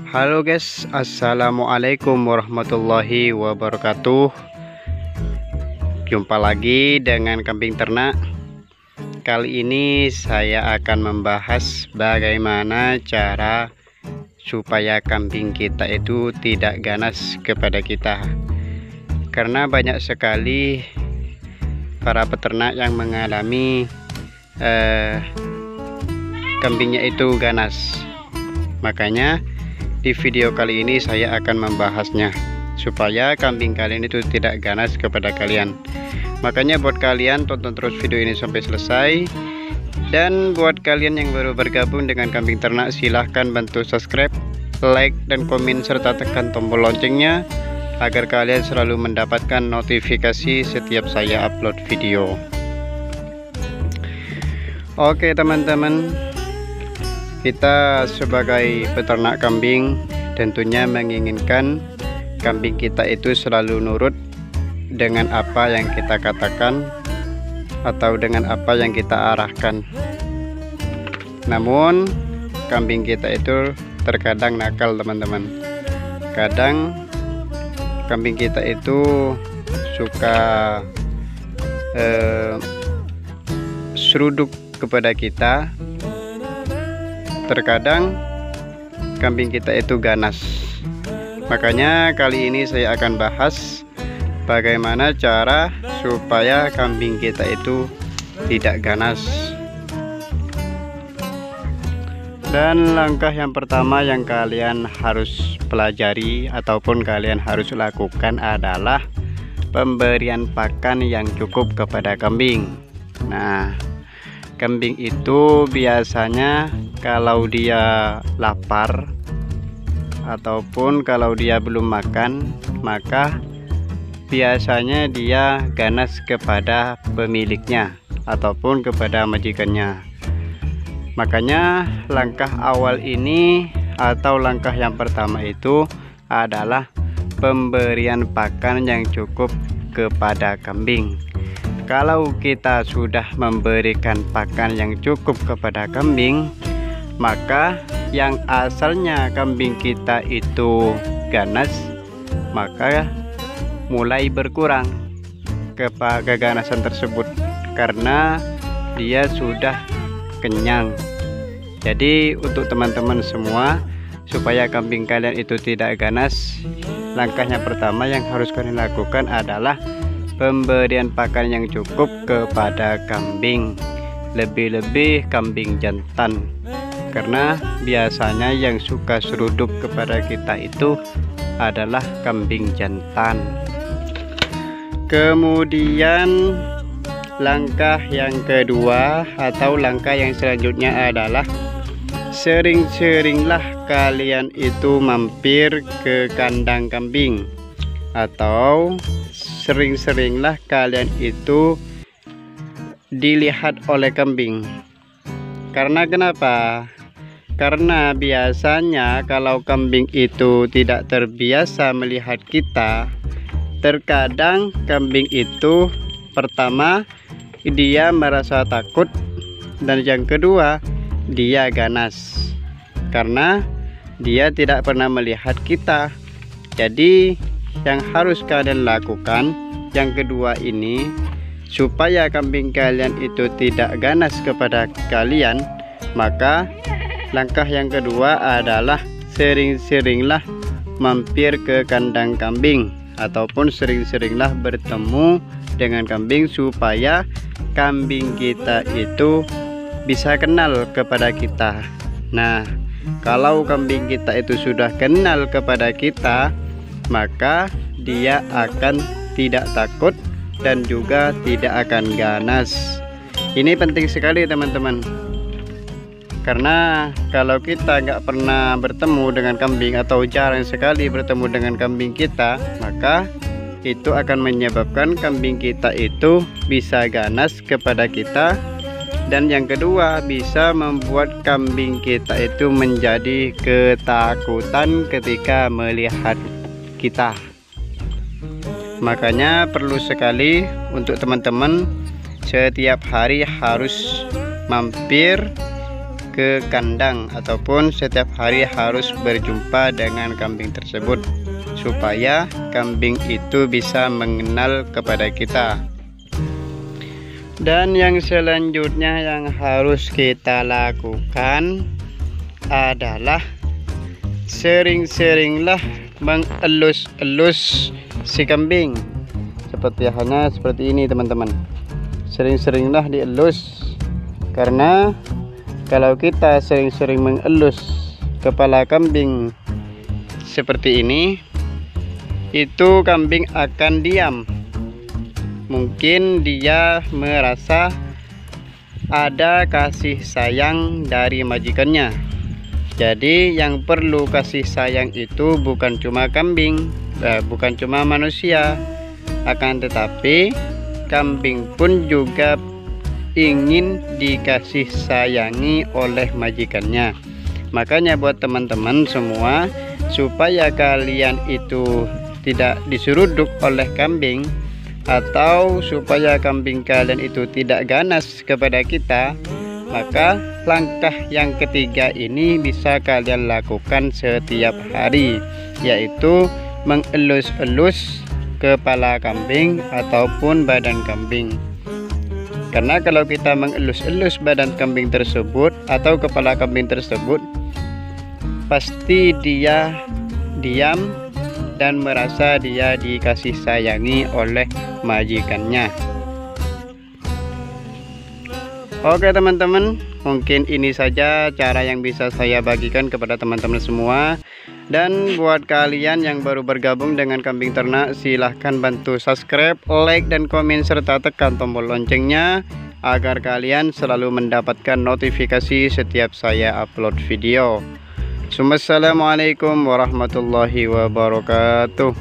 Halo guys, assalamualaikum warahmatullahi wabarakatuh. Jumpa lagi dengan kambing ternak. Kali ini saya akan membahas bagaimana cara supaya kambing kita itu tidak ganas kepada kita. Karena banyak sekali para peternak yang mengalami kambingnya itu ganas. Makanya di video kali ini saya akan membahasnya supaya kambing kalian itu tidak ganas kepada kalian. Makanya buat kalian tonton terus video ini sampai selesai. Dan buat kalian yang baru bergabung dengan kambing ternak, silahkan bantu subscribe, like, dan komen serta tekan tombol loncengnya agar kalian selalu mendapatkan notifikasi setiap saya upload video. Oke teman-teman, kita sebagai peternak kambing tentunya menginginkan kambing kita itu selalu nurut dengan apa yang kita katakan atau dengan apa yang kita arahkan. Namun kambing kita itu terkadang nakal teman-teman. Kadang kambing kita itu suka seruduk kepada kita. Terkadang kambing kita itu ganas. Makanya kali ini saya akan bahas bagaimana cara supaya kambing kita itu tidak ganas. Dan langkah yang pertama yang kalian harus pelajari ataupun kalian harus lakukan adalah pemberian pakan yang cukup kepada kambing. Nah, kambing itu biasanya kalau dia lapar ataupun kalau dia belum makan, maka biasanya dia ganas kepada pemiliknya ataupun kepada majikannya. Makanya langkah awal ini atau langkah yang pertama itu adalah pemberian pakan yang cukup kepada kambing. Kalau kita sudah memberikan pakan yang cukup kepada kambing, maka yang asalnya kambing kita itu ganas, maka mulai berkurang keganasan tersebut karena dia sudah kenyang. Jadi untuk teman-teman semua, supaya kambing kalian itu tidak ganas, langkah yang pertama yang harus kalian lakukan adalah pemberian pakan yang cukup kepada kambing, lebih-lebih kambing jantan, karena biasanya yang suka seruduk kepada kita itu adalah kambing jantan. Kemudian langkah yang kedua atau langkah yang selanjutnya adalah sering-seringlah kalian itu mampir ke kandang kambing, atau sering-seringlah kalian itu dilihat oleh kambing. Karena kenapa? Karena biasanya kalau kambing itu tidak terbiasa melihat kita, terkadang kambing itu pertama dia merasa takut, dan yang kedua dia ganas karena dia tidak pernah melihat kita. Jadi yang harus kalian lakukan yang kedua ini, supaya kambing kalian itu tidak ganas kepada kalian, maka langkah yang kedua adalah sering-seringlah mampir ke kandang kambing ataupun sering-seringlah bertemu dengan kambing supaya kambing kita itu bisa kenal kepada kita. Nah, kalau kambing kita itu sudah kenal kepada kita, maka dia akan tidak takut dan juga tidak akan ganas. Ini penting sekali teman-teman, karena kalau kita nggak pernah bertemu dengan kambing atau jarang sekali bertemu dengan kambing kita, maka itu akan menyebabkan kambing kita itu bisa ganas kepada kita. Dan yang kedua, bisa membuat kambing kita itu menjadi ketakutan ketika melihat kita. Makanya perlu sekali untuk teman-teman setiap hari harus mampir ke kandang ataupun setiap hari harus berjumpa dengan kambing tersebut supaya kambing itu bisa mengenal kepada kita. Dan yang selanjutnya yang harus kita lakukan adalah sering-seringlah mengelus-elus si kambing seperti ini teman-teman. Sering-seringlah dielus, karena kalau kita sering-sering mengelus kepala kambing seperti ini, itu kambing akan diam. Mungkin dia merasa ada kasih sayang dari majikannya. Jadi yang perlu kasih sayang itu bukan cuma kambing, bukan cuma manusia, akan tetapi kambing pun juga ingin dikasih sayangi oleh majikannya. Makanya buat teman-teman semua, supaya kalian itu tidak diseruduk oleh kambing, atau supaya kambing kalian itu tidak ganas kepada kita, maka langkah yang ketiga ini bisa kalian lakukan setiap hari, yaitu mengelus-elus kepala kambing ataupun badan kambing. Karena kalau kita mengelus-elus badan kambing tersebut atau kepala kambing tersebut, pasti dia diam dan merasa dia dikasih sayangi oleh majikannya. Oke teman-teman, mungkin ini saja cara yang bisa saya bagikan kepada teman-teman semua. Dan buat kalian yang baru bergabung dengan Kambing Ternak, silahkan bantu subscribe, like, dan komen, serta tekan tombol loncengnya agar kalian selalu mendapatkan notifikasi setiap saya upload video. Assalamualaikum warahmatullahi wabarakatuh.